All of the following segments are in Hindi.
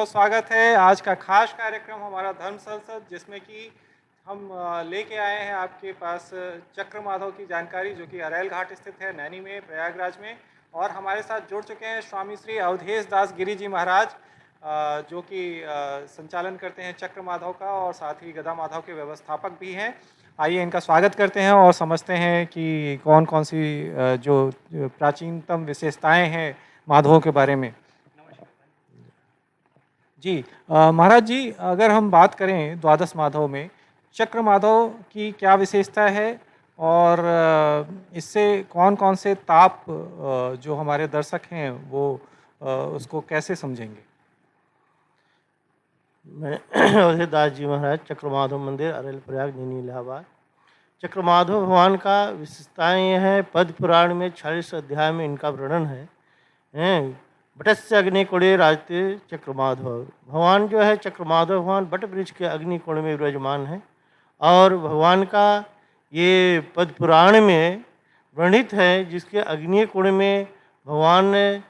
बहुत स्वागत है। आज का खास कार्यक्रम हमारा धर्म संसद, जिसमें कि हम लेके आए हैं आपके पास चक्र माधव की जानकारी, जो कि अरैल घाट स्थित है, नैनी में, प्रयागराज में। और हमारे साथ जुड़ चुके हैं स्वामी श्री अवधेश दास गिरी जी महाराज, जो कि संचालन करते हैं चक्र माधव का, और साथ ही गदा माधव के व्यवस्थापक भी हैं। आइए इनका स्वागत करते हैं और समझते हैं कि कौन कौन सी जो प्राचीनतम विशेषताएं हैं माधवों के बारे में। जी महाराज जी, अगर हम बात करें द्वादश माधव में, चक्र माधव की क्या विशेषता है और इससे कौन कौन से ताप जो हमारे दर्शक हैं वो उसको कैसे समझेंगे? मैं अवधेश दास जी महाराज, चक्रमाधव मंदिर, अरेल प्रयाग, नैनी, इलाहाबाद। चक्रमाधव भगवान का विशेषताएं ये हैं, पद्म पुराण में 46 अध्याय में इनका वर्णन है। बटस्य अग्नि कुड़े राजते चक्रमाधव। भगवान जो है चक्रमाधव भगवान बट वृक्ष के अग्नि कुंड में विराजमान है। और भगवान का ये पद्म पुराण में वर्णित है, जिसके अग्नि कुंड में भगवान ने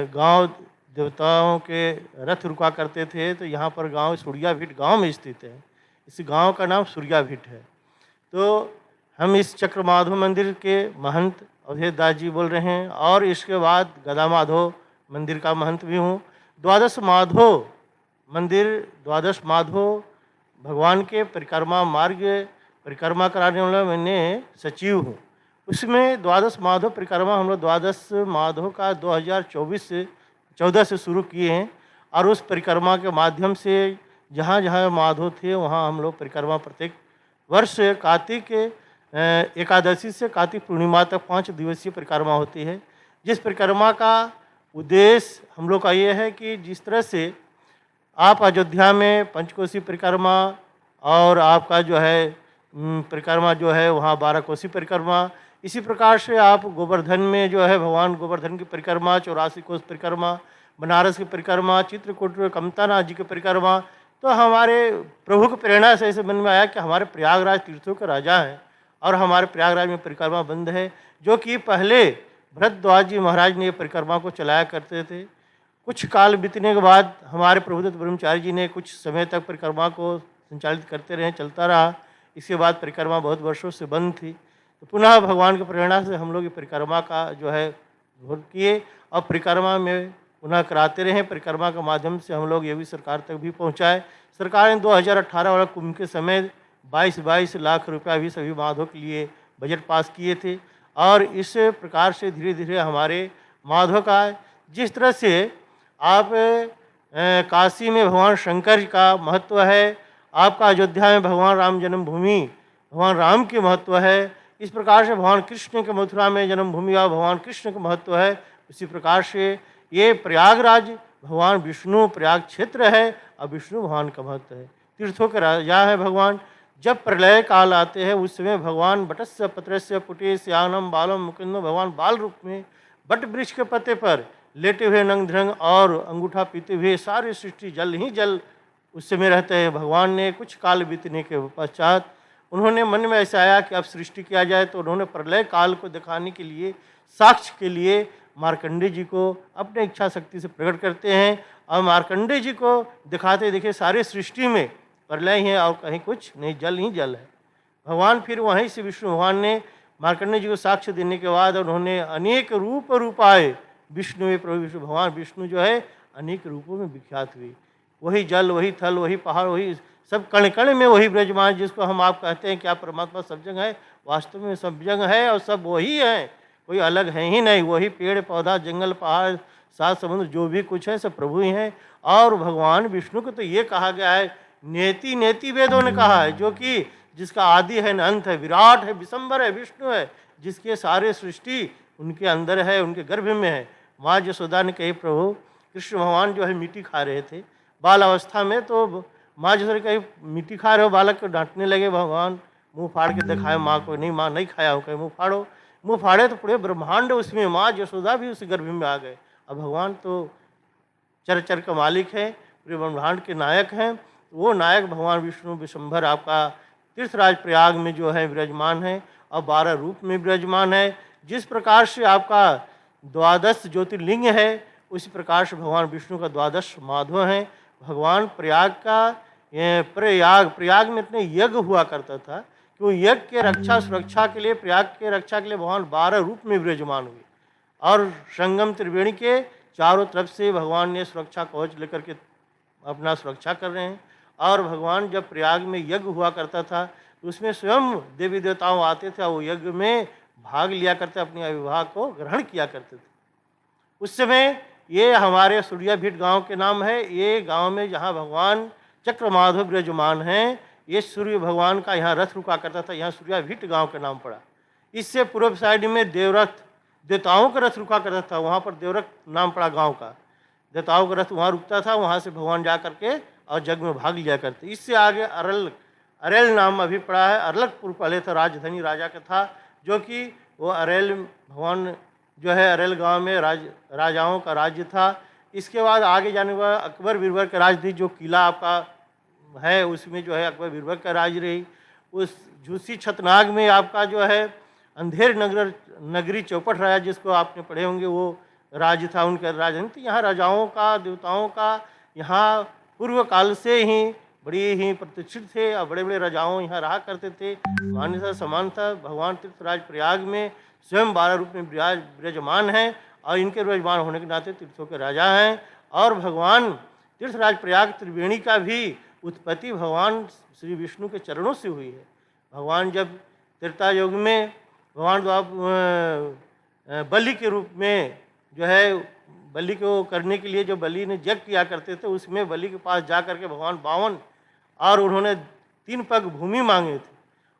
गांव देवताओं के रथ रुका करते थे। तो यहाँ पर गांव सूर्याभिट गांव में स्थित है। इस गांव का नाम सूर्याभिट है। तो हम इस चक्रमाधव मंदिर के महंत अवधेश दास जी बोल रहे हैं, और इसके बाद गदा माधव मंदिर का महंत भी हूँ। द्वादश माधव मंदिर, द्वादश माधव भगवान के परिक्रमा मार्ग परिक्रमा कराने वाला मैंने सचिव हूँ। उसमें द्वादश माधव परिक्रमा हम लोग द्वादश माधव का 2014 से शुरू किए हैं। और उस परिक्रमा के माध्यम से जहाँ जहाँ माधव थे वहाँ हम लोग परिक्रमा प्रत्येक वर्ष कार्तिक एकादशी से कार्तिक पूर्णिमा तक 5 दिवसीय परिक्रमा होती है। जिस परिक्रमा का उद्देश्य हम लोग का ये है कि जिस तरह से आप अयोध्या में पंचकोशी परिक्रमा और आपका जो है परिक्रमा जो है वहाँ 12 कोसी परिक्रमा, इसी प्रकार से आप गोवर्धन में जो है भगवान गोवर्धन की परिक्रमा, 84 कोस परिक्रमा, बनारस की परिक्रमा, चित्रकूट कमतानाथ जी की परिक्रमा। तो हमारे प्रभु की प्रेरणा से ऐसे मन में आया कि हमारे प्रयागराज तीर्थों के राजा हैं और हमारे प्रयागराज में परिक्रमा बंद है, जो कि पहले भरद्वाज जी महाराज ने परिक्रमा को चलाया करते थे। कुछ काल बीतने के बाद हमारे प्रभुदत्त ब्रह्मचारी जी ने कुछ समय तक परिक्रमा को संचालित करते रहे, चलता रहा। इसके बाद परिक्रमा बहुत वर्षों से बंद थी। तो पुनः भगवान की प्रेरणा से हम लोग ये परिक्रमा का जो है घोर किए और परिक्रमा में पुनः कराते रहे। परिक्रमा के माध्यम से हम लोग ये भी सरकार तक भी पहुंचाए। सरकार ने 2018 वाला कुंभ के समय 22 लाख रुपया भी सभी माधव के लिए बजट पास किए थे। और इस प्रकार से धीरे धीरे हमारे माधव का, जिस तरह से आप काशी में भगवान शंकर का महत्व है, आपका अयोध्या में भगवान राम जन्मभूमि भगवान राम के महत्व है, इस प्रकार से भगवान कृष्ण के मथुरा में जन्मभूमि और भगवान कृष्ण का महत्व है। उसी प्रकार से ये प्रयागराज भगवान विष्णु प्रयाग क्षेत्र है और विष्णु भगवान का महत्व है। तीर्थों के राजा है भगवान। जब प्रलय काल आते हैं उस समय भगवान बटस्य पत्रस्य पुटे श्यानम बालम मुकुंद, भगवान बाल रूप में बट वृक्ष के पत्ते पर लेटे हुए नंग ध्रंग और अंगूठा पीते हुए सारी सृष्टि जल ही जल उस समय रहते हैं। भगवान ने कुछ काल बीतने के पश्चात उन्होंने मन में ऐसा आया कि अब सृष्टि किया जाए। तो उन्होंने प्रलय काल को दिखाने के लिए, साक्ष्य के लिए मार्कंडे जी को अपने इच्छा शक्ति से प्रकट करते हैं। और मार्कंडे जी को दिखाते देखे सारे सृष्टि में प्रलय है और कहीं कुछ नहीं, जल ही जल है। भगवान फिर वहीं से विष्णु भगवान ने मार्कंडे जी को साक्ष्य देने के बाद उन्होंने अनेक रूप आए। विष्णु प्रभु विष्णु भगवान विष्णु जो है अनेक रूपों में विख्यात हुए। वही जल, वही थल, वही पहाड़, वही सब कण कण में वही विराजमान, जिसको हम आप कहते हैं क्या परमात्मा सब जगह है, वास्तव में सब जगह है और सब वही है, कोई अलग है ही नहीं। वही पेड़ पौधा जंगल पहाड़ सात समुद्र जो भी कुछ है सब प्रभु ही हैं। और भगवान विष्णु को तो ये कहा गया है, नेति नेति वेदों ने कहा है, जो कि जिसका आदि है न अंत है, विराट है, विशंबर है, विष्णु है, जिसके सारे सृष्टि उनके अंदर है, उनके गर्भ में है। माँ यशोदा ने कही प्रभु कृष्ण भगवान जो है मिट्टी खा रहे थे बाल अवस्था में, तो माँ यशोदा कही मिट्टी खा रहे हो, बालक को डांटने लगे। भगवान मुंह फाड़ के दिखाए माँ को, नहीं माँ नहीं खाया हूँ। कहे मुँह फाड़ो, मुँह फाड़े तो पूरे ब्रह्मांड उसमें, माँ यशोदा भी उस गर्भ में आ गए। अब भगवान तो चर का मालिक है, पूरे ब्रह्मांड के नायक हैं। वो नायक भगवान विष्णु विशंभर आपका तीर्थराज प्रयाग में जो है विराजमान है और 12 रूप में विराजमान है। जिस प्रकार से आपका 12 ज्योतिर्लिंग है, उसी प्रकार से भगवान विष्णु का द्वादश माधव हैं। भगवान प्रयाग में इतने यज्ञ हुआ करता था कि वो यज्ञ के रक्षा सुरक्षा के लिए, प्रयाग के रक्षा के लिए भगवान 12 रूप में विराजमान हुए और संगम त्रिवेणी के चारों तरफ से भगवान ने सुरक्षा कवच लेकर के अपना सुरक्षा कर रहे हैं। और भगवान जब प्रयाग में यज्ञ हुआ करता था तो उसमें स्वयं देवी देवताओं आते थे, वो यज्ञ में भाग लिया करते, अपने अविवाह को ग्रहण किया करते थे। उस समय ये हमारे सूर्याभीट गांव के नाम है। ये गांव में जहाँ भगवान चक्रमाधव विराजमान हैं, ये सूर्य भगवान का यहाँ रथ रुका करता था, यहाँ सूर्याभीट गांव का नाम पड़ा। इससे पूर्व साइड में देवरथ, देवताओं का रथ रुका करता था, वहाँ पर देवरथ नाम पड़ा गांव का। देवताओं का रथ वहाँ रुकता था, वहाँ से भगवान जा करके और यज्ञ में भाग लिया करते। इससे आगे अरेल नाम अभी पड़ा है। अरलकपुर पहले था, राजधानी राजा का था, जो कि वो अरेल भगवान जो है अरेल गांव में राजाओं का राज्य था। इसके बाद आगे जाने के बाद अकबर बीरबल का राज थी, जो किला आपका है उसमें जो है अकबर बीरबल का राज रही। उस झूसी छतनाग में आपका जो है अंधेर नगरी चौपट राजा, जिसको आपने पढ़े होंगे, वो राज्य था उनका राजधानी। तो यहाँ राजाओं का, देवताओं का यहाँ पूर्व काल से ही बड़ी ही प्रतिष्ठित थे और बड़े बड़े राजाओं यहाँ रहा करते थे। मान्यता समान था। भगवान तीर्थराज प्रयाग में स्वयं 12 रूप में विराजमान हैं और इनके विराजमान होने के नाते तीर्थों के राजा हैं। और भगवान तीर्थराज प्रयाग त्रिवेणी का भी उत्पत्ति भगवान श्री विष्णु के चरणों से हुई है। भगवान जब त्रेता युग में भगवान बलि के रूप में जो है बलि को करने के लिए जो बलि ने यज्ञ किया करते थे, उसमें बलि के पास जा करके भगवान 52 और उन्होंने 3 पग भूमि मांगे थे।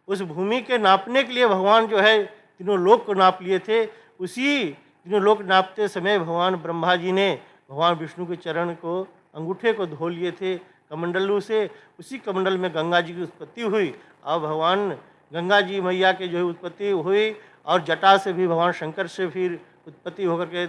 उस भूमि के नापने के लिए भगवान जो है तीनों लोक को नाप लिए थे। उसी तीनों लोक नापते समय भगवान ब्रह्मा जी ने भगवान विष्णु के चरण को, अंगूठे को धो लिए थे कमंडलू से। उसी कमंडल में गंगा जी की उत्पत्ति हुई और भगवान गंगा जी मैया के जो है उत्पत्ति हुई। और जटा से भी भगवान शंकर से फिर उत्पत्ति होकर के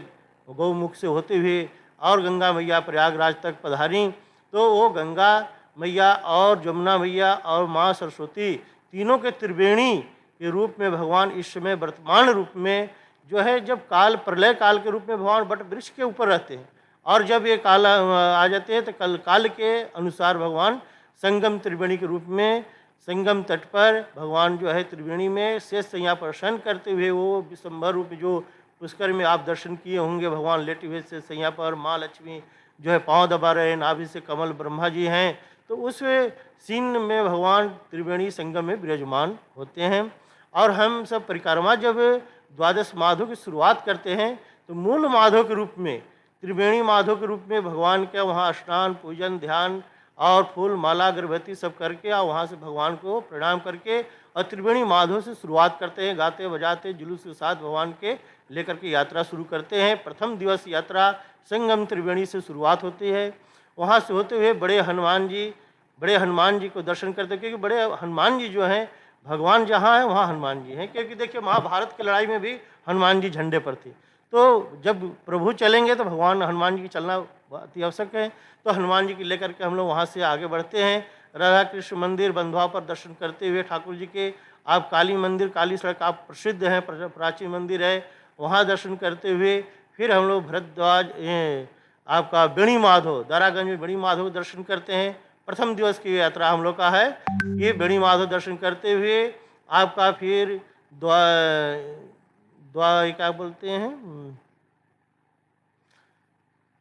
गौमुख से होते हुए और गंगा मैया प्रयागराज तक पधारी। तो वो गंगा मैया और जमुना मैया और माँ सरस्वती तीनों के त्रिवेणी के रूप में भगवान इस समय वर्तमान रूप में जो है, जब काल प्रलय काल के रूप में भगवान वट वृक्ष के ऊपर रहते हैं और जब ये काल आ जाते हैं तो काल के अनुसार भगवान संगम त्रिवेणी के रूप में संगम तट पर भगवान जो है त्रिवेणी में शेष सैया पर शयन करते हुए, वो विश्वम्भर रूप जो पुष्कर में आप दर्शन किए होंगे, भगवान लेटे हुए शेष सैया पर, माँ लक्ष्मी जो है पाँव दबा रहे, नाभि से कमल ब्रह्मा जी हैं। तो उस सीन में भगवान त्रिवेणी संगम में विराजमान होते हैं। और हम सब परिक्रमा जब द्वादश माधव की शुरुआत करते हैं तो मूल माधव के रूप में, त्रिवेणी माधव के रूप में भगवान के वहाँ स्नान पूजन ध्यान और फूल माला अगरबत्ती सब करके और वहाँ से भगवान को प्रणाम करके और त्रिवेणी माधव से शुरुआत करते हैं। गाते बजाते जुलूस के साथ भगवान के लेकर के यात्रा शुरू करते हैं। प्रथम दिवस यात्रा संगम त्रिवेणी से शुरुआत होती है। वहाँ से होते हुए बड़े हनुमान जी को दर्शन करते हैं, क्योंकि बड़े हनुमान जी जो हैं भगवान जहाँ है वहाँ हनुमान जी हैं। क्योंकि देखिए महाभारत की लड़ाई में भी हनुमान जी झंडे पर थे। तो जब प्रभु चलेंगे तो भगवान हनुमान जी की चलना अति आवश्यक है। तो हनुमान जी की लेकर के हम लोग वहाँ से आगे बढ़ते हैं। राधा कृष्ण मंदिर बंधुआ पर दर्शन करते हुए ठाकुर जी के, आप काली मंदिर, काली सड़क आप प्रसिद्ध हैं, प्राचीन मंदिर है, वहाँ दर्शन करते हुए फिर हम लोग भरद्वाज आपका बेणी माधव, दारागंज में बेणी माधव दर्शन करते हैं। प्रथम दिवस की यात्रा हम लोग का है। ये बेणी माधव दर्शन करते हुए आपका फिर क्या बोलते हैं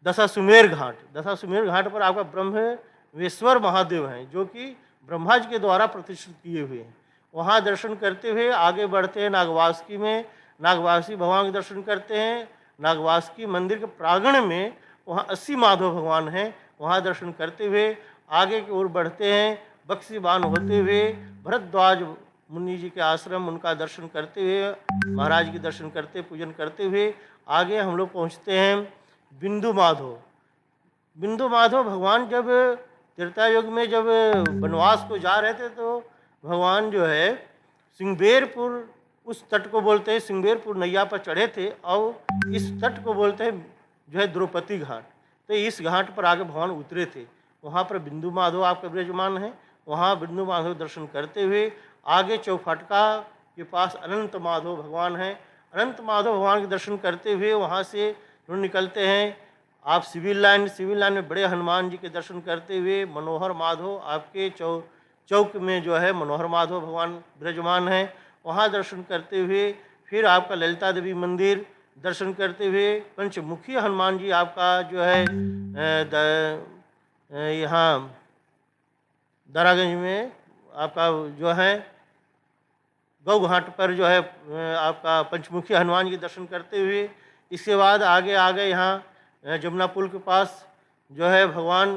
दशाश्वमेध घाट पर आपका ब्रह्मेश्वर महादेव हैं, जो कि ब्रह्मा जी के द्वारा प्रतिष्ठित किए हुए हैं। वहाँ दर्शन करते हुए आगे बढ़ते हैं नागवासुकी में। नागवासुकी भगवान के दर्शन करते हैं। नागवासुकी मंदिर के प्रांगण में वहाँ 80 माधव भगवान हैं, वहाँ दर्शन करते हुए आगे की ओर बढ़ते हैं। बक्सीबान होते हुए भरद्वाज मुनि जी के आश्रम, उनका दर्शन करते हुए महाराज के दर्शन करते पूजन करते हुए आगे हम लोग पहुँचते हैं बिंदु माधव भगवान जब त्रेता युग में जब वनवास को जा रहे थे तो भगवान जो है सिंगबेरपुर, उस तट को बोलते हैं सिंगबेरपुर नैया पर चढ़े थे और इस तट को बोलते हैं जो है द्रौपदी घाट। तो इस घाट पर आगे भगवान उतरे थे। वहाँ पर बिंदु माधव आपका विराजमान है। वहाँ बिंदु माधव दर्शन करते हुए आगे चौफाटका के पास अनंत माधव भगवान हैं। अनंत माधव भगवान के दर्शन करते हुए वहाँ से निकलते हैं आप सिविल लाइन में बड़े हनुमान जी के दर्शन करते हुए मनोहर माधव आपके चौक में जो है मनोहर माधव भगवान विराजमान हैं, वहाँ दर्शन करते हुए फिर आपका ललिता देवी मंदिर दर्शन करते हुए पंचमुखी हनुमान जी आपका जो है यहाँ दरागंज में आपका जो है गौ घाट पर जो है आपका पंचमुखी हनुमान जी दर्शन करते हुए इसके बाद आगे आगे यहाँ जमुना पुल के पास जो है भगवान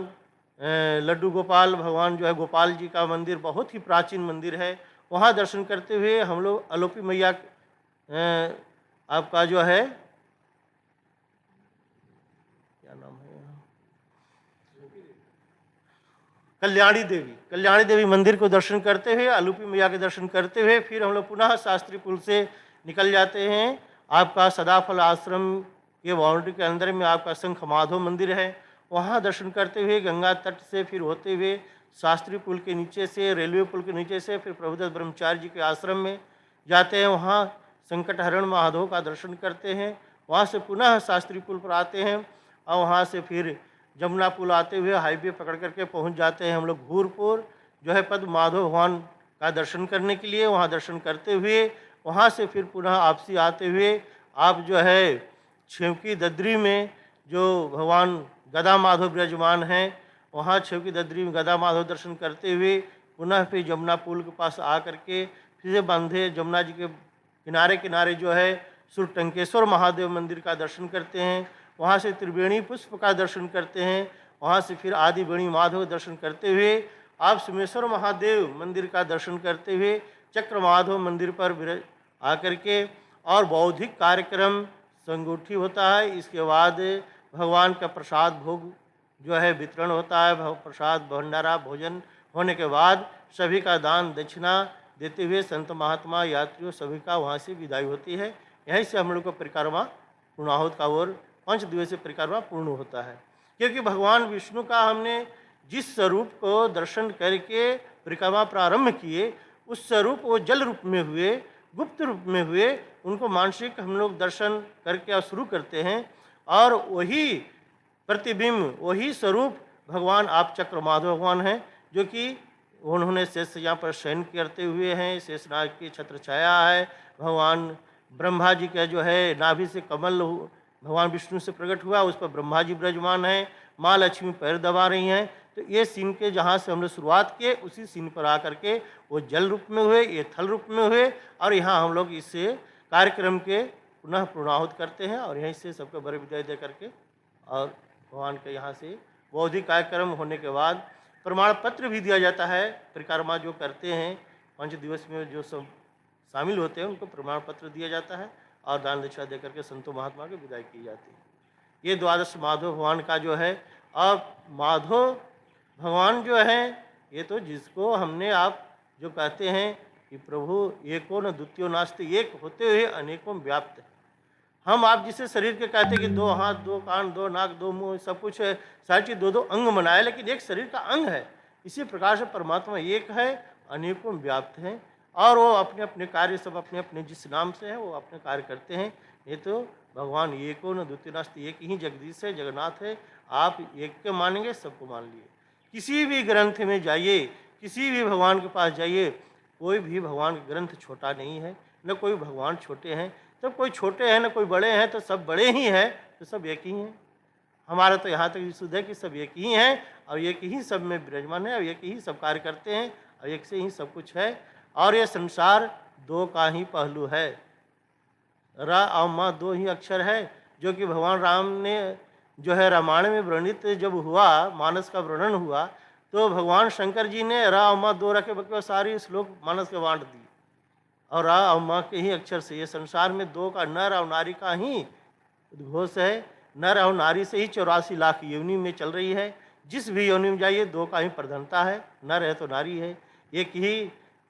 लड्डू गोपाल भगवान जो है गोपाल जी का मंदिर बहुत ही प्राचीन मंदिर है, वहाँ दर्शन करते हुए हम लोग आलोपी मैया आपका जो है क्या नाम है कल्याणी देवी मंदिर को दर्शन करते हुए आलोपी मैया के दर्शन करते हुए फिर हम लोग पुनः शास्त्री पुल से निकल जाते हैं। आपका सदाफल आश्रम के बाउंड्री के अंदर में आपका शंख माधव मंदिर है, वहाँ दर्शन करते हुए गंगा तट से फिर होते हुए शास्त्री पुल के नीचे से रेलवे पुल के नीचे से फिर प्रभुदत्त ब्रह्मचारी जी के आश्रम में जाते हैं, वहाँ संकट हरण महादेव का दर्शन करते हैं, वहाँ से पुनः शास्त्री पुल पर आते हैं और वहाँ से फिर जमुना पुल आते हुए हाईवे पकड़ करके पहुँच जाते हैं हम लोग भूरपुर जो है पद्म माधव भगवान का दर्शन करने के लिए। वहाँ दर्शन करते हुए वहाँ से फिर पुनः आपसी आते हुए आप जो है छेवकी ददरी में जो भगवान गदा माधव विराजमान हैं, वहाँ छेवकी ददरी में गदा माधव दर्शन करते हुए पुनः फिर जमुना पुल के पास आ करके फिर से बांधे जमुना जी के किनारे किनारे जो है सुरटंकेश्वर महादेव मंदिर का दर्शन करते हैं, वहाँ से त्रिवेणी पुष्प का दर्शन करते हैं, वहाँ से फिर आदि वेणी माधव दर्शन करते हुए आप सोमेश्वर महादेव मंदिर का दर्शन करते हुए चक्र माधव मंदिर पर आकर के और बौद्धिक कार्यक्रम संगोष्ठी होता है। इसके बाद भगवान का प्रसाद भोग जो है वितरण होता है, प्रसाद भंडारा भोजन होने के बाद सभी का दान दक्षिणा देते हुए संत महात्मा यात्रियों सभी का वहाँ से विदाई होती है। यहीं से हम लोग का परिक्रमा पूर्णाहुत का ओर 5 दिवसीय परिक्रमा पूर्ण होता है, क्योंकि भगवान विष्णु का हमने जिस स्वरूप को दर्शन करके परिक्रमा प्रारंभ किए उस स्वरूप वो जल रूप में हुए, गुप्त रूप में हुए, उनको मानसिक हम लोग दर्शन करके शुरू करते हैं और वही प्रतिबिंब वही स्वरूप भगवान आप चक्र माधव भगवान हैं, जो कि उन्होंने शेष यहाँ पर शयन करते हुए हैं, शेषनाग की छत्र छाया है, भगवान ब्रह्मा जी का जो है नाभि से कमल भगवान विष्णु से प्रकट हुआ, उस पर ब्रह्मा जी विराजमान हैं, माँ लक्ष्मी पैर दबा रही हैं। तो ये सीन के जहाँ से हमने शुरुआत किए उसी सीन पर आकर के वो जल रूप में हुए, ये थल रूप में हुए और यहाँ हम लोग इससे कार्यक्रम के पुनः पूर्णाहुत करते हैं और यहीं से सबको बड़े विदाई दे करके और भगवान के यहाँ से बौद्धिक कार्यक्रम होने के बाद प्रमाण पत्र भी दिया जाता है। परिक्रमा जो करते हैं 5 दिवस में जो सब शामिल होते हैं उनको प्रमाण पत्र दिया जाता है और दान दक्षिणा दे करके संतों महात्मा की विदाई की जाती है। ये द्वादश माधव भगवान का जो है। अब माधव भगवान जो है ये तो जिसको हमने आप जो कहते हैं कि प्रभु एको न द्वितीयो नास्ति, एक होते हुए अनेकों व्याप्त है। हम आप जिसे शरीर के कहते हैं कि 2 हाथ 2 कान 2 नाक 2 मुँह सब कुछ है, सारी चीज़ 2 अंग बनाए, लेकिन एक शरीर का अंग है। इसी प्रकार से परमात्मा एक है, अनेकों व्याप्त हैं और वो अपने अपने कार्य सब अपने अपने जिस नाम से है वो अपने कार्य करते हैं। ये तो भगवान एको न द्वितीय नास्ति, एक ही जगदीश है, जगन्नाथ है। आप एक के मानेंगे सबको मान लिए। किसी भी ग्रंथ में जाइए, किसी भी भगवान के पास जाइए, कोई भी भगवान का ग्रंथ छोटा नहीं है, न कोई भगवान छोटे हैं। सब कोई छोटे हैं न कोई बड़े हैं, तो सब बड़े ही हैं, तो सब एक ही हैं। हमारा तो यहाँ तक शुद्ध है कि सब एक ही हैं और एक ही सब में विराजमान है और एक ही सब कार्य करते हैं और एक से ही सब कुछ है। और ये संसार 2 का ही पहलू है। र और म 2 ही अक्षर है, जो कि भगवान राम ने जो है रामायण में वर्णित जब हुआ, मानस का वर्णन हुआ, तो भगवान शंकर जी ने र और म 2 रखे बल्कि सारी श्लोक मानस के बांट दी और र और म के ही अक्षर से ये संसार में 2 का नर और नारी का ही उद्घोष है। नर और नारी से ही 84 लाख योनि में चल रही है। जिस भी योनि में जाइए 2 का ही प्रधानता है, नर है तो नारी है। एक ही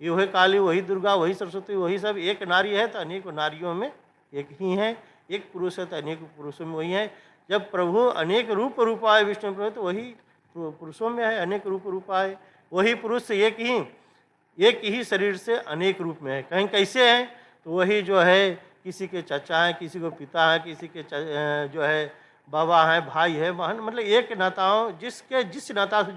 ये वही काली, वही दुर्गा, वही सरस्वती, वही सब। एक नारी है तो अनेक नारियों में एक ही है, एक पुरुष है तो अनेक पुरुषों में वही है। जब प्रभु अनेक रूप आए विष्णु प्रभु, तो वही पुरुषों में है, अनेक रूप आए। वही पुरुष एक ही शरीर से अनेक रूप में है। कहीं कैसे हैं तो वही जो है किसी के चाचा हैं, किसी को पिता हैं, किसी के जो है बाबा हैं, भाई है, बहन, मतलब एक नाताओं जिसके जिस नाता से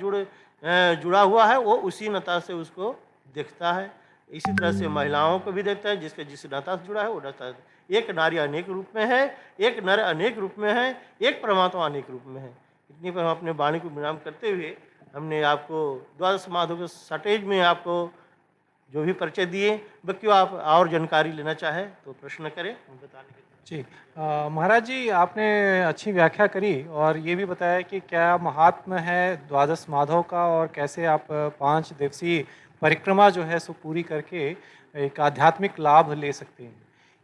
जुड़ा हुआ है वो उसी नाता से उसको देखता है। इसी तरह से महिलाओं को भी देखता है, जिसके जिस नाता से जुड़ा है वो नाता। एक नारी अनेक रूप में है, एक नर अनेक रूप में है, एक परमात्मा अनेक रूप में है। इतनी पर हम अपने वाणी को विराम करते हुए हमने आपको द्वादश माधव के शॉर्टेज में आपको जो भी परिचय दिए, बाकी आप और जानकारी लेना चाहे तो प्रश्न करें, हम बताने के लिए। जी, महाराज जी, आपने अच्छी व्याख्या करी और ये भी बताया कि क्या महात्म्य है द्वादश माधव का और कैसे आप 5 दिवसीय परिक्रमा जो है सो पूरी करके एक आध्यात्मिक लाभ ले सकते हैं।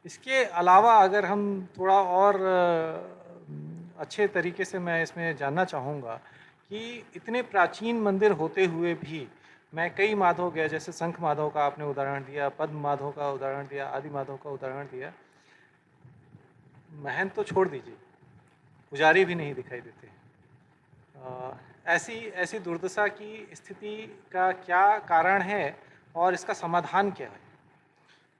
इसके अलावा अगर हम थोड़ा और अच्छे तरीके से मैं इसमें जानना चाहूँगा कि इतने प्राचीन मंदिर होते हुए भी मैं कई माधव गया, जैसे शंख माधव का आपने उदाहरण दिया, पद्म माधव का उदाहरण दिया, आदि माधव का उदाहरण दिया, महंत तो छोड़ दीजिए, पुजारी भी नहीं दिखाई देते। ऐसी ऐसी दुर्दशा की स्थिति का क्या कारण है और इसका समाधान क्या है?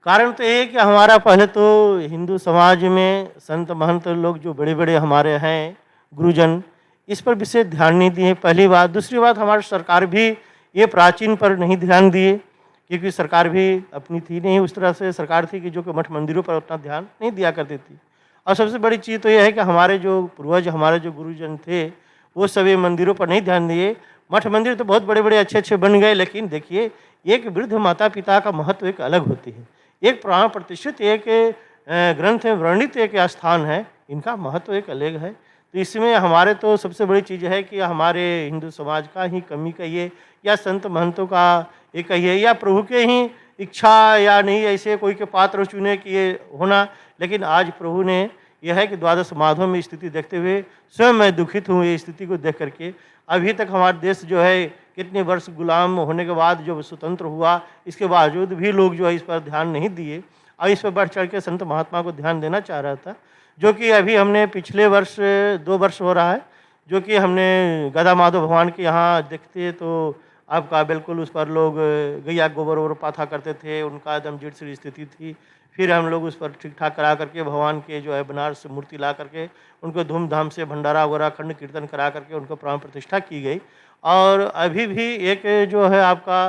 कारण तो ये है कि हमारा पहले तो हिंदू समाज में संत महंत लोग जो बड़े बड़े हमारे हैं गुरुजन, इस पर विशेष ध्यान नहीं दिए, पहली बात। दूसरी बात, हमारी सरकार भी ये प्राचीन पर नहीं ध्यान दिए, क्योंकि सरकार भी अपनी थी नहीं, उस तरह से सरकार थी कि जो कि मठ मंदिरों पर उतना ध्यान नहीं दिया करती थी। और सबसे बड़ी चीज़ तो यह है कि हमारे जो पूर्वज, हमारे जो गुरुजन थे, वो सभी मंदिरों पर नहीं ध्यान दिए। मठ मंदिर तो बहुत बड़े बड़े अच्छे अच्छे बन गए, लेकिन देखिए एक वृद्ध माता पिता का महत्व एक अलग होती है, एक प्राण प्रतिष्ठित एक ग्रंथ में वर्णित एक स्थान है, इनका महत्व एक अलग है। तो इसमें हमारे तो सबसे बड़ी चीज़ है कि हमारे हिंदू समाज का ही कमी कहिए या संत महंतों का ये कहिए या प्रभु के ही इच्छा या नहीं ऐसे कोई के पात्र चुने कि ये होना। लेकिन आज प्रभु ने यह है कि द्वादश माधव में स्थिति देखते हुए स्वयं मैं दुखित हूँ ये स्थिति को देख करके। अभी तक हमारा देश जो है कितने वर्ष गुलाम होने के बाद जो स्वतंत्र हुआ, इसके बावजूद भी लोग जो है इस पर ध्यान नहीं दिए और इस पर बढ़ चढ़ के संत महात्मा को ध्यान देना चाह रहा था, जो कि अभी हमने पिछले वर्ष 2 वर्ष हो रहा है, जो कि हमने गदा माधव भगवान के यहाँ देखते तो आपका बिल्कुल उस पर लोग गैया गोबर वोबर पाथा करते थे, उनका एकदम जीर्ण सी स्थिति थी। फिर हम लोग उस पर ठीक ठाक करा करके भगवान के जो है बनारस से मूर्ति ला करके उनको धूमधाम से भंडारा वगैरह खंड कीर्तन करा करके उनको प्राण प्रतिष्ठा की गई। और अभी भी एक जो है आपका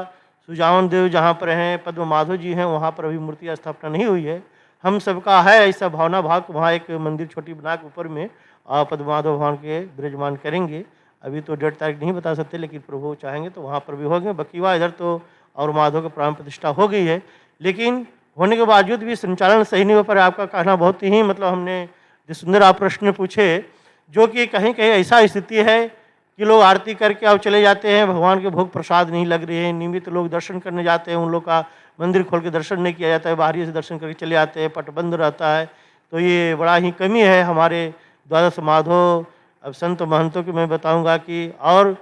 सुजावन देव जहाँ पर हैं, पद्म माधव जी हैं, वहाँ पर अभी मूर्ति स्थापना नहीं हुई है। हम सबका है ऐसा भावना भाव, वहाँ एक मंदिर छोटी बना के ऊपर में पद्म माधव भगवान के विराजमान करेंगे। अभी तो डेट तारीख नहीं बता सकते, लेकिन प्रभु चाहेंगे तो वहाँ पर भी होंगे। बकीवा इधर तो और माधव का प्राण प्रतिष्ठा हो गई है, लेकिन होने के बावजूद भी संचालन सही नहीं हो पा रहा। आपका कहना बहुत ही मतलब हमने जो सुंदर आप प्रश्न पूछे, जो कि कहीं कहीं ऐसा स्थिति है कि लोग आरती करके अब चले जाते हैं, भगवान के भोग प्रसाद नहीं लग रहे हैं। नियमित लोग दर्शन करने जाते हैं, उन लोग का मंदिर खोल के दर्शन नहीं किया जाता है, बाहरी से दर्शन करके चले आते हैं, पट बंद रहता है। तो ये बड़ा ही कमी है हमारे द्वादश माधव। अब संत महंतों की मैं बताऊंगा कि और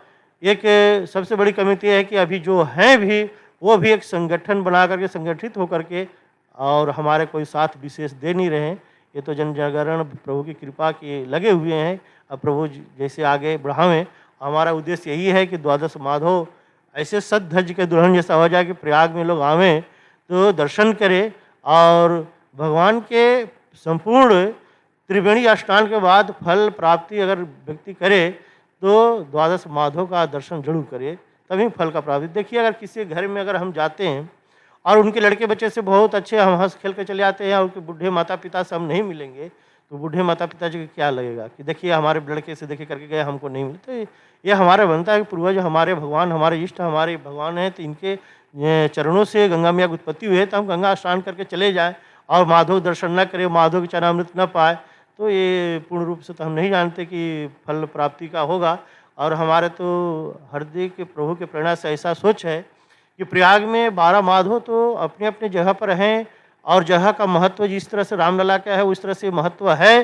एक सबसे बड़ी कमी तो ये है कि अभी जो हैं भी वो भी एक संगठन बना करके संगठित होकर के और हमारे कोई साथ विशेष दे नहीं रहे हैं। ये तो जन जागरण प्रभु की कृपा के लगे हुए हैं। अब प्रभु जैसे आगे बढ़ावें, हमारा उद्देश्य यही है कि द्वादश माधव ऐसे सद धज के दुल्हन जैसा हो जाए कि प्रयाग में लोग आवें तो दर्शन करें और भगवान के संपूर्ण त्रिवेणी स्नान के बाद फल प्राप्ति अगर व्यक्ति करे तो द्वादश माधव का दर्शन जरूर करे, तभी फल का प्राप्ति। देखिए अगर किसी घर में अगर हम जाते हैं और उनके लड़के बच्चे से बहुत अच्छे हम हंस खेल के चले आते हैं और उनके बूढ़े माता पिता से हम नहीं मिलेंगे, तो बूढ़े माता पिता जी को क्या लगेगा कि देखिए हमारे लड़के से देखे करके गए, हमको नहीं मिले। तो ये हमारा बनता है कि पूर्वज हमारे भगवान, हमारे इष्ट हमारे भगवान हैं, तो इनके चरणों से गंगा मैया की उत्पत्ति हुई है, तो हम गंगा स्नान करके चले जाएं और माधव दर्शन न करें, माधव के चरणामृत न पाए, तो ये पूर्ण रूप से तो हम नहीं जानते कि फल प्राप्ति का होगा। और हमारे तो हृदय के प्रभु के प्रेरणा से ऐसा सोच है कि प्रयाग में 12 माधव तो अपने अपने जगह पर हैं और जगह का महत्व जिस तरह से रामलला का है उस तरह से महत्व है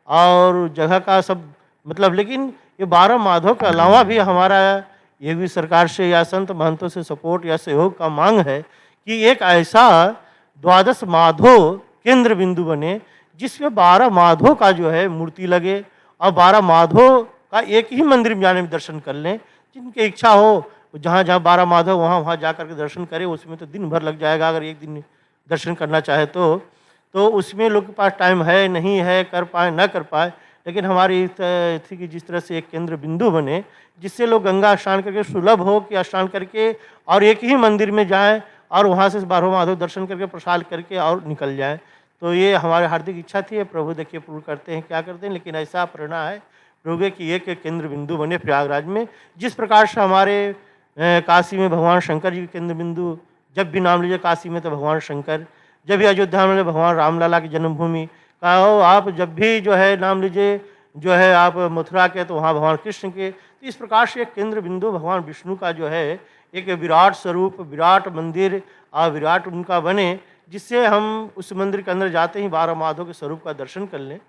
और जगह का सब मतलब। लेकिन ये 12 माधव के अलावा भी हमारा ये भी सरकार से या संत महंतों से सपोर्ट या सहयोग का मांग है कि एक ऐसा द्वादश माधव केंद्र बिंदु बने जिसमें 12 माधव का जो है मूर्ति लगे और 12 माधव का एक ही मंदिर में जाने में दर्शन कर लें। जिनकी इच्छा हो जहाँ जहाँ 12 माधव वहाँ वहाँ जा करके दर्शन करें। उसमें तो दिन भर लग जाएगा अगर एक दिन दर्शन करना चाहे तो उसमें लोग के पास टाइम है नहीं है, कर पाए ना कर पाए। लेकिन हमारी थी कि जिस तरह से एक केंद्र बिंदु बने, जिससे लोग गंगा स्नान करके सुलभ हो कि स्नान करके और एक ही मंदिर में जाएं और वहाँ से बारह माधव दर्शन करके प्रसाद करके और निकल जाए। तो ये हमारी हार्दिक इच्छा थी। प्रभु देखिए पूर्ण करते हैं क्या करते हैं, लेकिन ऐसा प्रेरणा है प्रभु की एक केंद्र बिंदु बने प्रयागराज में। जिस प्रकार से हमारे काशी में भगवान शंकर जी के केंद्र बिंदु, जब भी नाम लीजिए काशी में तो भगवान शंकर, जब भी अयोध्या में भगवान रामलला की जन्मभूमि, कहो आप जब भी जो है नाम लीजिए जो है आप मथुरा के तो वहाँ भगवान कृष्ण के। तो इस प्रकार से एक केंद्र बिंदु भगवान विष्णु का जो है एक विराट स्वरूप, विराट मंदिर और विराट उनका बने, जिससे हम उस मंदिर के अंदर जाते ही बारह माधव के स्वरूप का दर्शन कर लें।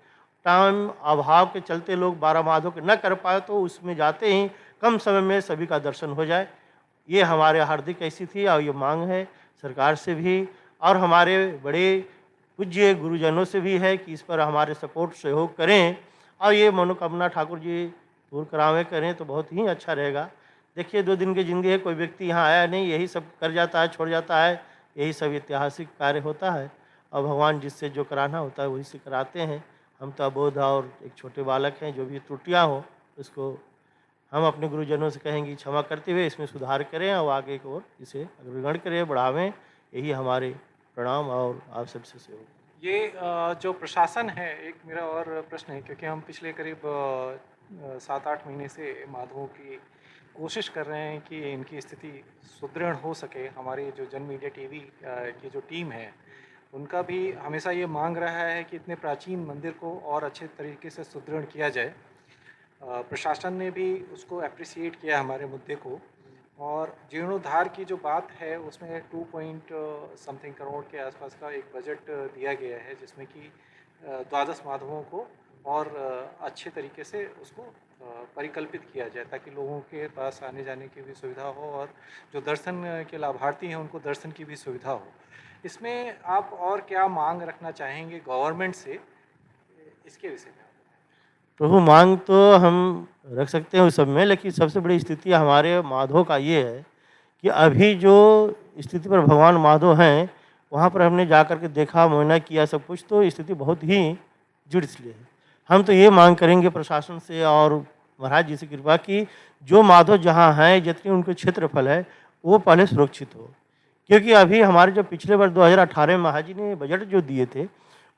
टाइम अभाव के चलते लोग बारह माधव के न कर पाए, तो उसमें जाते ही कम समय में सभी का दर्शन हो जाए। ये हमारे हार्दिक ऐसी थी और ये मांग है सरकार से भी और हमारे बड़े पूज्य गुरुजनों से भी है कि इस पर हमारे सपोर्ट सहयोग करें और ये मनोकामना ठाकुर जी पूर्ण करावे करें तो बहुत ही अच्छा रहेगा। देखिए 2 दिन की ज़िंदगी है, कोई व्यक्ति यहाँ आया नहीं, यही सब कर जाता है, छोड़ जाता है, यही सब ऐतिहासिक कार्य होता है और भगवान जिससे जो कराना होता है वही से कराते हैं। हम तो अबोध और एक छोटे बालक हैं, जो भी त्रुटियाँ हो उसको हम अपने गुरुजनों से कहेंगे क्षमा करते हुए इसमें सुधार करें और आगे की ओर इसे अग्रगण करें, बढ़ावें। यही हमारे प्रणाम और आप सबसे सहयोग। ये जो प्रशासन है, एक मेरा और प्रश्न है, क्योंकि हम पिछले करीब 7-8 महीने से माधवों की कोशिश कर रहे हैं कि इनकी स्थिति सुदृढ़ हो सके। हमारी जो जन मीडिया टीवी की जो टीम है, उनका भी हमेशा ये मांग रहा है कि इतने प्राचीन मंदिर को और अच्छे तरीके से सुदृढ़ किया जाए। प्रशासन ने भी उसको अप्रिसिएट किया हमारे मुद्दे को, और जीर्णोद्धार की जो बात है उसमें 2 पॉइंट समथिंग करोड़ के आसपास का एक बजट दिया गया है, जिसमें कि 12 माधवों को और अच्छे तरीके से उसको परिकल्पित किया जाए, ताकि लोगों के पास आने जाने की भी सुविधा हो और जो दर्शन के लाभार्थी हैं उनको दर्शन की भी सुविधा हो। इसमें आप और क्या मांग रखना चाहेंगे गवर्नमेंट से, इसके विषय में? प्रभु मांग तो हम रख सकते हैं उस सब में, लेकिन सबसे बड़ी स्थिति हमारे माधव का ये है कि अभी जो स्थिति पर भगवान माधव हैं वहाँ पर हमने जा कर के देखा, मुआयना किया सब कुछ, तो स्थिति बहुत ही जुड़ इसलिए है। हम तो ये मांग करेंगे प्रशासन से और महाराज जी से कृपा की जो माधव जहाँ हैं, जितनी उनके क्षेत्रफल है वो पहले सुरक्षित हो। क्योंकि अभी हमारे जो पिछले वर्ष 2018 में महाराज जी ने बजट जो दिए थे,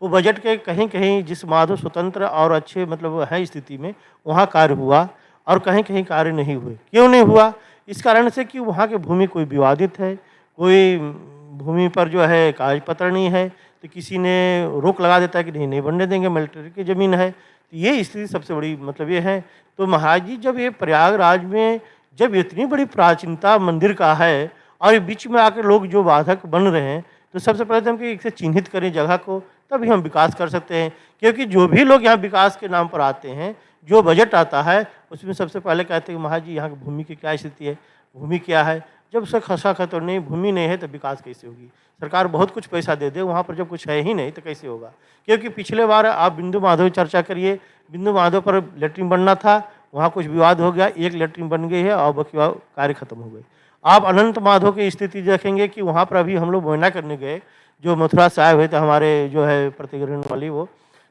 वो बजट के कहीं कहीं जिस माधव स्वतंत्र और अच्छे मतलब है स्थिति में वहाँ कार्य हुआ और कहीं कहीं कार्य नहीं हुए। क्यों नहीं हुआ? इस कारण से कि वहाँ की भूमि कोई विवादित है, कोई भूमि पर जो है कागज पत्र नहीं है, तो किसी ने रोक लगा देता है कि नहीं नहीं बनने देंगे, मिलिट्री की ज़मीन है। तो ये स्थिति सबसे बड़ी मतलब ये है। तो महाराज जी जब ये प्रयागराज में जब इतनी बड़ी प्राचीनता मंदिर का है और बीच में आकर लोग जो बाधक बन रहे हैं, तो सबसे पहले तो हम कि इसे चिन्हित करें जगह को, तभी हम विकास कर सकते हैं। क्योंकि जो भी लोग यहाँ विकास के नाम पर आते हैं, जो बजट आता है उसमें सबसे पहले कहते हैं कि महाराज जी यहाँ की भूमि की क्या स्थिति है, भूमि क्या है। जब से खसा खतर नहीं, भूमि नहीं है तो विकास कैसे होगी? सरकार बहुत कुछ पैसा दे दे, वहाँ पर जब कुछ है ही नहीं तो कैसे होगा? क्योंकि पिछले बार आप बिंदु माधव चर्चा करिए, बिंदु माधव पर लेटरिन बनना था, वहाँ कुछ विवाद हो गया, एक लेटरिन बन गई है और बाकी कार्य खत्म हो गए। आप अनंत माधव की स्थिति देखेंगे कि वहाँ पर अभी हम लोग मुआयना करने गए, जो मथुरा से आए हुए थे हमारे जो है प्रतिग्रहण वाली वो,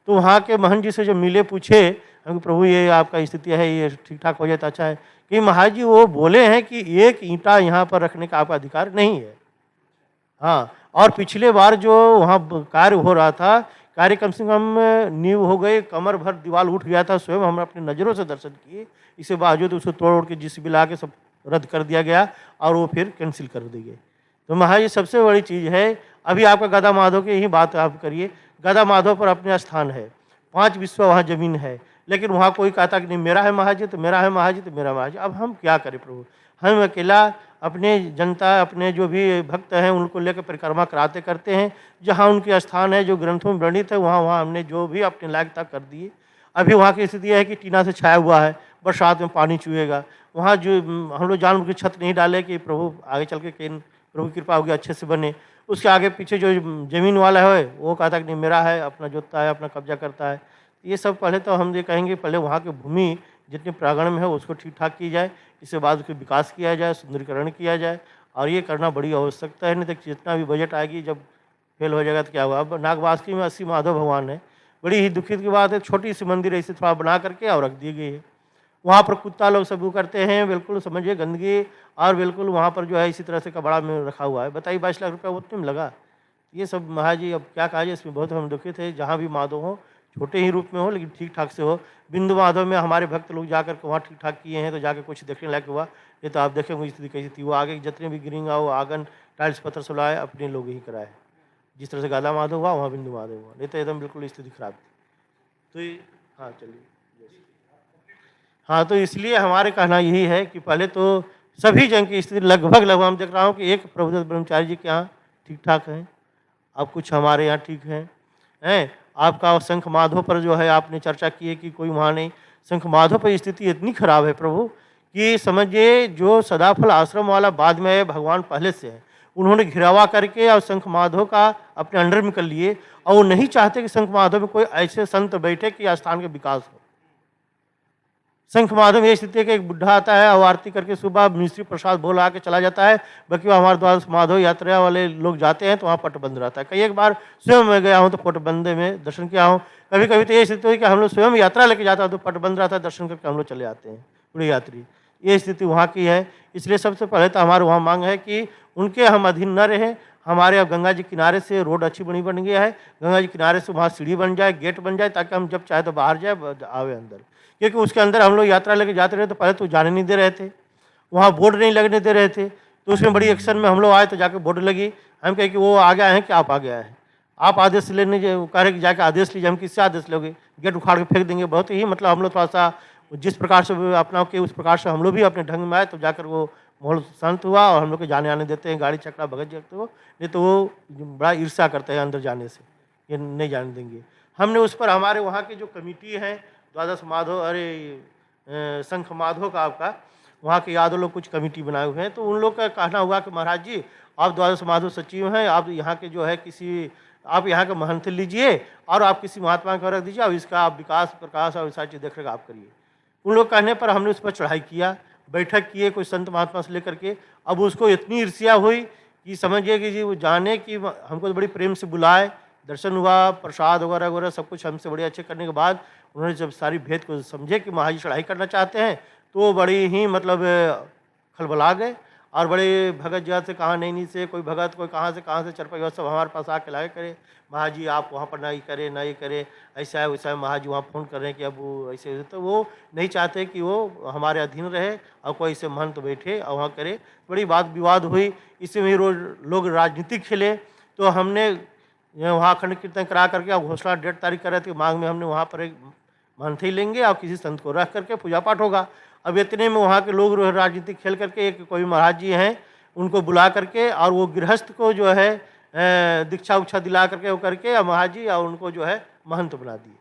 तो वहाँ के महंत जी से जब मिले, पूछे हम प्रभु ये आपका स्थिति है, ये ठीक ठाक हो जाए तो अच्छा है। कि महाराज जी वो बोले हैं कि एक ईंटा यहाँ पर रखने का आपका अधिकार नहीं है। हाँ, और पिछले बार जो वहाँ कार्य हो रहा था, कार्य कम से कम नींव हो गई, कमर भर दीवार उठ गया था, स्वयं हमने अपनी नज़रों से दर्शन किए। इसके बावजूद उसको तोड़ के जिस ला के सब रद्द कर दिया गया और वो फिर कैंसिल कर दी गई। तो महाराज जी सबसे बड़ी चीज़ है, अभी आपका गदा माधव की ही बात आप करिए, गदा माधव पर अपने स्थान है, 5 बिस्वा वहाँ ज़मीन है, लेकिन वहाँ कोई कहता कि नहीं मेरा है महाराज जी, तो मेरा है महाराज जी, तो मेरा महाराज जी। अब हम क्या करें प्रभु? हम अकेला अपने जनता, अपने जो भी भक्त हैं उनको लेकर परिक्रमा कराते करते हैं, जहाँ उनके स्थान है जो ग्रंथों में वर्णित है वहाँ हमने जो भी अपने लायक तक कर दिए। अभी वहाँ की स्थिति है कि टीना से छाया हुआ है, बरसात में पानी चुएगा। वहाँ जो हम लोग जानबूझ के छत नहीं डाले कि प्रभु आगे चल के कहीं प्रभु की कृपा होगी अच्छे से बने। उसके आगे पीछे जो ज़मीन वाला है वो कहता कि नहीं मेरा है, अपना जोतता है, अपना कब्जा करता है। ये सब पहले तो हम ये कहेंगे पहले वहाँ की भूमि जितने प्रांगण में है उसको ठीक ठाक की जाए, इसके बाद उसका विकास किया जाए, सुंदरीकरण किया जाए, और ये करना बड़ी आवश्यकता है। नहीं तो जितना भी बजट आएगी जब फेल हो जाएगा तो क्या होगा? अब नागवासुकी में 80 माधव भगवान है, बड़ी ही दुखित की बात है, छोटी सी मंदिर ऐसे थोड़ा बना करके और रख दी गई है। वहाँ पर कुत्ता लोग सब वो करते हैं, बिल्कुल समझिए गंदगी, और बिल्कुल वहाँ पर जो है इसी तरह से कबाड़ा में रखा हुआ है। बताइए 22 लाख रुपया उतने में लगा। ये सब महाराज जी अब क्या कहा जाए, इसमें बहुत हम दुखित है। जहाँ भी माधव हो, छोटे ही रूप में हो लेकिन ठीक ठाक से हो। बिंदु माधव में हमारे भक्त लोग जाकर के वहाँ ठीक ठाक किए हैं, तो जाके कुछ देखने लायक हुआ। ये तो आप देखेंगे स्थिति कैसी थी। वो आगे जितने भी गिरिंग आओ, आंगन, टाइल्स पत्थर सब लाए, अपने लोग ही कराए। जिस तरह से गाला माधव हुआ, वहाँ बिंदु माधव हुआ, नहीं तो एकदम बिल्कुल स्थिति खराब थी। तो ये, हाँ चलिए। हाँ, तो इसलिए हमारे कहना यही है कि पहले तो सभी जन की स्थिति लगभग हम देख रहा हूँ कि एक प्रभुदत्त ब्रह्मचारी जी के यहाँ ठीक ठाक है, अब कुछ हमारे यहाँ ठीक हैं। आपका शंख माधव पर जो है आपने चर्चा की है कि कोई वहाँ नहीं। शंख माधव पर स्थिति इतनी खराब है प्रभु कि समझिए, जो सदाफल आश्रम वाला बाद में है, भगवान पहले से है, उन्होंने घिरावा करके और शंख माधव का अपने अंडर में कर लिए, और वो नहीं चाहते कि शंख माधव में कोई ऐसे संत बैठे कि स्थान का विकास हो। शंख माधव में ये स्थिति है कि एक बुढ़ा आता है और आरती करके सुबह मिश्री प्रसाद बोल आके चला जाता है। बाकी हमारे द्वारा माधव यात्रा वाले लोग जाते हैं तो वहाँ पट बंद रहता है। कई एक बार स्वयं मैं गया हूँ तो पट बंदे में दर्शन किया हूँ। कभी कभी तो ये स्थिति हुई कि हम लोग स्वयं यात्रा लेके जाता है तो पट बंद रहता है, दर्शन करके हम लोग चले आते हैं पूरे यात्री। ये स्थिति वहाँ की है। इसलिए सबसे पहले तो हमारे वहाँ मांग है कि उनके हम अधीन न रहें। हमारे अब गंगा जी किनारे से रोड अच्छी बन गया है, गंगा जी किनारे से वहाँ सीढ़ी बन जाए, गेट बन जाए, ताकि हम जब चाहे तो बाहर जाए, आवे अंदर। क्योंकि उसके अंदर हम लोग यात्रा लेके जाते रहे तो पहले तो जाने नहीं दे रहे थे, वहाँ बोर्ड नहीं लगने दे रहे थे। तो उसमें बड़ी एक्शन में हम लोग आए तो जाके बोर्ड लगी। हम कहे कि वो आ गया है कि आप आ गया है, आप आदेश लेने कह रहे कि जाके आदेश लीजिए। हम किससे आदेश लोगे, गेट उखाड़ के फेंक देंगे। बहुत ही मतलब हम लोग थोड़ा सा जिस प्रकार से अपना के उस प्रकार से हम लोग भी अपने ढंग में आए, तो जाकर वो माहौल शांत हुआ और हम लोग को जाने आने देते हैं, गाड़ी चक्रा भगत जाते हो। नहीं तो वो बड़ा ईर्ष्या करते हैं अंदर जाने से, ये नहीं जाने देंगे। हमने उस पर हमारे वहाँ की जो कमेटी है द्वादश माधव, शंख माधव का आपका, वहाँ के यादव लोग कुछ कमेटी बनाए हुए हैं। तो उन लोग का कहना हुआ कि महाराज जी आप द्वादश माधव सचिव हैं, आप यहाँ के जो है किसी, आप यहाँ के महंत लीजिए और आप किसी महात्मा को रख दीजिए और इसका आप विकास प्रकाश और सारी चीज़ देख रेख आप करिए। उन लोग कहने पर हमने उस पर चढ़ाई किया, बैठक किए कोई संत महात्मा से लेकर के। अब उसको इतनी ईर्ष्या हुई कि समझिए कि जी वो जाने कि हमको तो बड़ी प्रेम से बुलाए, दर्शन हुआ, प्रसाद वगैरह वगैरह सब कुछ हमसे बड़े अच्छे करने के बाद उन्होंने जब सारी भेद को समझे कि महाराज चढ़ाई करना चाहते हैं, तो वो बड़ी ही मतलब खलबला गए। और बड़े भगत जी से कहाँ नैनी से कोई भगत, कोई कहाँ से चरपैया, सब हमारे पास आके लाए करे, महाराज जी आप वहाँ पर ना ये करे, ऐसा है वैसा है। महाराज जी वहाँ फ़ोन कर रहे हैं कि अब वो ऐसे, तो वो नहीं चाहते कि वो हमारे अधीन रहे और कोई ऐसे महंत बैठे और वहाँ करे। बड़ी बात विवाद हुई, इसमें भी रोज लोग राजनीतिक खेले। तो हमने वहाँ अखंड कीर्तन करा करके अब घोषणा डेट तारीख कर रहे थे, मांग में हमने वहाँ पर एक महंत ही लेंगे और किसी संत को रख करके पूजा पाठ होगा। अब इतने में वहाँ के लोग राजनीतिक खेल करके एक कोई महाराज जी हैं, उनको बुला करके और वो गृहस्थ को जो है दीक्षा उक्षा दिला करके वो करके और महाराज जी और उनको जो है महंत बना दिए,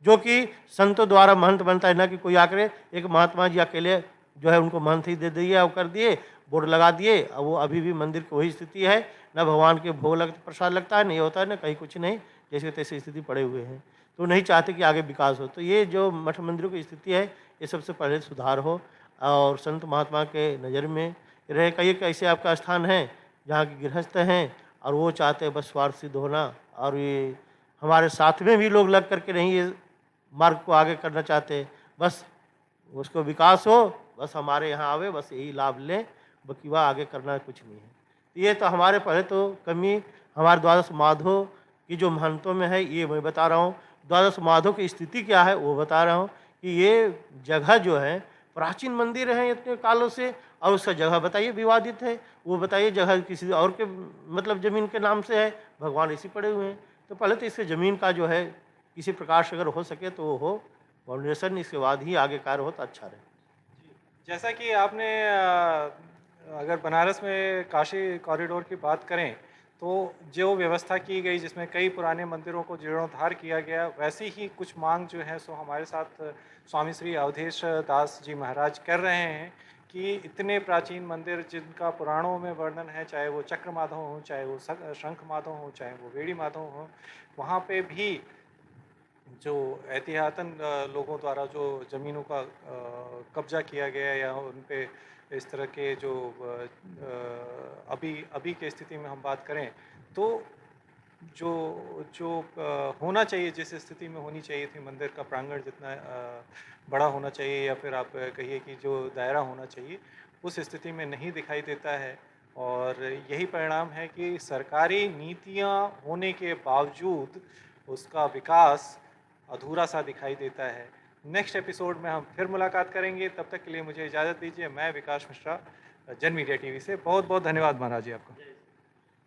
जो कि संतों द्वारा महंत बनता है, ना कि कोई आकर एक महात्मा जी अकेले जो है उनको महंत ही दे दिए और कर दिए, बोर्ड लगा दिए। और वो अभी भी मंदिर की वही स्थिति है, ना भगवान के भोग लगते प्रसाद लगता है, नहीं होता है, ना कहीं कुछ नहीं, जैसे तैसे स्थिति पड़े हुए हैं। तो नहीं चाहते कि आगे विकास हो। तो ये जो मठ मंदिरों की स्थिति है, ये सबसे पहले सुधार हो और संत महात्मा के नज़र में रहे। कई एक ऐसे आपका स्थान है जहाँ के गृहस्थ हैं और वो चाहते हैं बस स्वार्थ सिद्ध होना, और ये हमारे साथ में भी लोग लग करके नहीं ये मार्ग को आगे करना चाहते, बस उसको विकास हो, बस हमारे यहाँ आवे, बस यही लाभ लें, बाकी वह आगे करना कुछ नहीं है। ये तो हमारे पहले तो कमी हमारे द्वादश माधव की जो महंतों में है, ये मैं बता रहा हूँ। द्वादश माधव की स्थिति क्या है वो बता रहा हूँ कि ये जगह जो है प्राचीन मंदिर है इतने कालों से, और उसका जगह बताइए विवादित है। वो बताइए जगह किसी और के मतलब ज़मीन के नाम से है, भगवान इसी पड़े हुए हैं। तो पहले तो इसके ज़मीन का जो है किसी प्रकार से अगर हो सके तो वो हो फाउंडेशन, इसके बाद ही आगे कार्य हो तो अच्छा रहे। जैसा कि आपने अगर बनारस में काशी कॉरिडोर की बात करें तो जो व्यवस्था की गई जिसमें कई पुराने मंदिरों को जीर्णोद्धार किया गया, वैसी ही कुछ मांग जो है सो हमारे साथ स्वामी श्री अवधेश दास जी महाराज कर रहे हैं कि इतने प्राचीन मंदिर जिनका पुराणों में वर्णन है, चाहे वो चक्र माधव हो, चाहे वो शंख माधव हो, चाहे वो वेड़ी माधव हो, वहाँ पे भी जो एहतियातन लोगों द्वारा जो ज़मीनों का कब्जा किया गया या उन पे इस तरह के जो अभी अभी के स्थिति में हम बात करें तो जो जो होना चाहिए, जिस स्थिति में होनी चाहिए थी मंदिर का प्रांगण जितना बड़ा होना चाहिए, या फिर आप कहिए कि जो दायरा होना चाहिए, उस स्थिति में नहीं दिखाई देता है। और यही परिणाम है कि सरकारी नीतियां होने के बावजूद उसका विकास अधूरा सा दिखाई देता है। नेक्स्ट एपिसोड में हम फिर मुलाकात करेंगे, तब तक के लिए मुझे इजाज़त दीजिए। मैं विकास मिश्रा, जन मीडिया टीवी से। बहुत बहुत धन्यवाद महाराज जी आपका।